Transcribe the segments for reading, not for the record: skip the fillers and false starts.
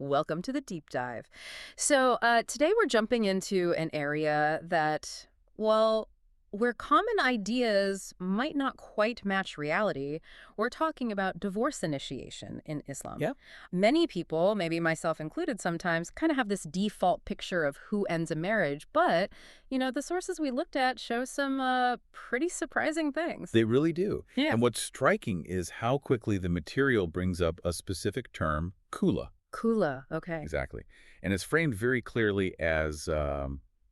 Welcome to the deep dive. So today we're jumping into an area that, well, where common ideas might not quite match reality. We're talking about divorce initiation in Islam. Yeah. Many people, maybe myself included sometimes, kind of have this default picture of who ends a marriage. But, the sources we looked at show some pretty surprising things. They really do. Yeah. And what's striking is how quickly the material brings up a specific term, Khula. Khula, okay. Exactly. And it's framed very clearly as a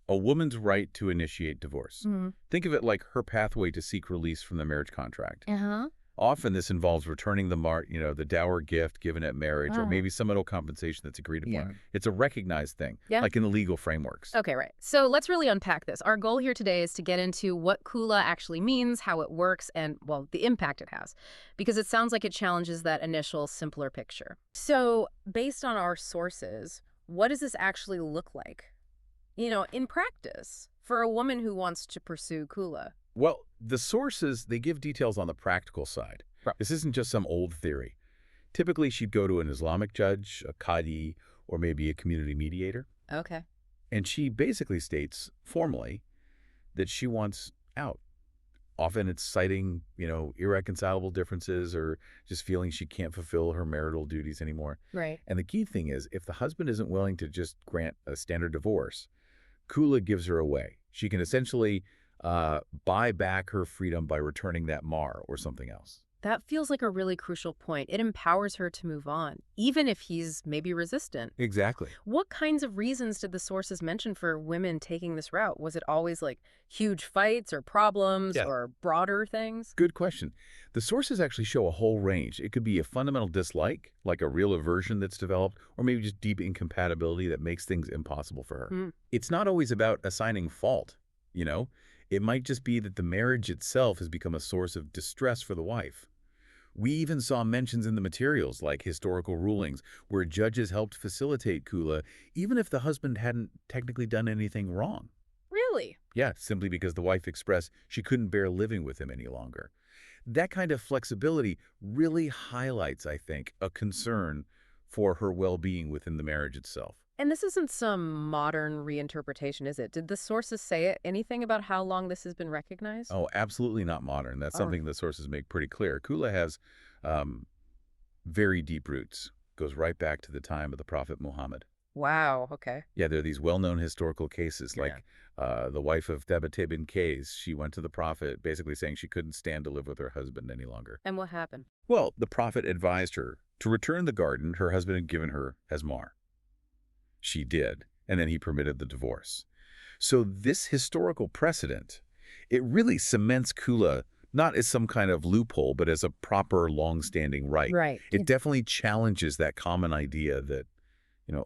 woman's right to initiate divorce. Mm-hmm. Think of it like her pathway to seek release from the marriage contract. Uh-huh. Often this involves returning the the dower gift given at marriage, or Oh. maybe some other compensation that's agreed upon. Yeah. It's a recognized thing, Yeah. like in the legal frameworks. Okay, right. So let's really unpack this. Our goal here today is to get into what Khula actually means, how it works, and, well, the impact it has. Because it sounds like it challenges that initial, simpler picture. So based on our sources, what does this actually look like, in practice for a woman who wants to pursue Khula? Well, the sources, they give details on the practical side. Right. This isn't just some old theory. Typically, she'd go to an Islamic judge, a qadi, or maybe a community mediator. Okay. And she basically states formally that she wants out. Often it's citing, irreconcilable differences or just feeling she can't fulfill her marital duties anymore. Right. And the key thing is, if the husband isn't willing to just grant a standard divorce, Khula gives her away. She can essentially buy back her freedom by returning that Mahr or something else. That feels like a really crucial point. It empowers her to move on, even if he's maybe resistant. Exactly. What kinds of reasons did the sources mention for women taking this route? Was it always like huge fights or problems Yeah. or broader things? Good question. The sources actually show a whole range. It could be a fundamental dislike, like a real aversion that's developed, or maybe just deep incompatibility that makes things impossible for her. Mm. It's not always about assigning fault, It might just be that the marriage itself has become a source of distress for the wife. We even saw mentions in the materials, like historical rulings, where judges helped facilitate Khula, even if the husband hadn't technically done anything wrong. Really? Yeah, simply because the wife expressed she couldn't bear living with him any longer. That kind of flexibility really highlights, I think, a concern for her well-being within the marriage itself. And this isn't some modern reinterpretation, is it? Did the sources say anything about how long this has been recognized? Oh, absolutely not modern. That's Oh. something the sources make pretty clear. Khula has very deep roots. Goes right back to the time of the Prophet Muhammad. Wow, okay. Yeah, there are these well-known historical cases, like the wife of Thabit ibn Qais. She went to the Prophet basically saying she couldn't stand to live with her husband any longer. And what happened? Well, the Prophet advised her to return the garden her husband had given her as Mahr. She did, and then he permitted the divorce. So this historical precedent, it really cements Khula not as some kind of loophole, but as a proper, long-standing right. Right. It definitely challenges that common idea that,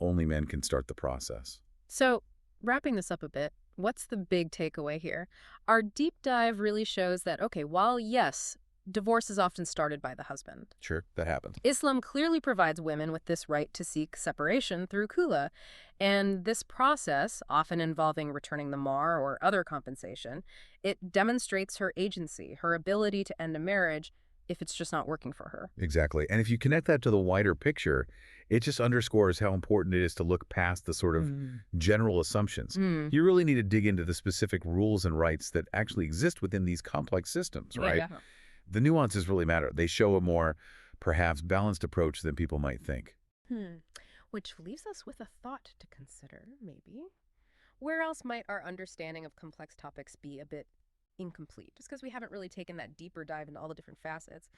only men can start the process. So, wrapping this up a bit, what's the big takeaway here? Our deep dive really shows that, okay, while yes, divorce is often started by the husband, Sure, that happens. Islam clearly provides women with this right to seek separation through Khula. And this process, often involving returning the Mahr or other compensation, it demonstrates her agency, her ability to end a marriage if it's just not working for her. Exactly. And if you connect that to the wider picture, it just underscores how important it is to look past the sort of general assumptions. Mm. You really need to dig into the specific rules and rights that actually exist within these complex systems, right? Yeah. The nuances really matter. They show a more, perhaps, balanced approach than people might think. Which leaves us with a thought to consider, maybe. Where else might our understanding of complex topics be a bit incomplete, just because we haven't really taken that deeper dive into all the different facets?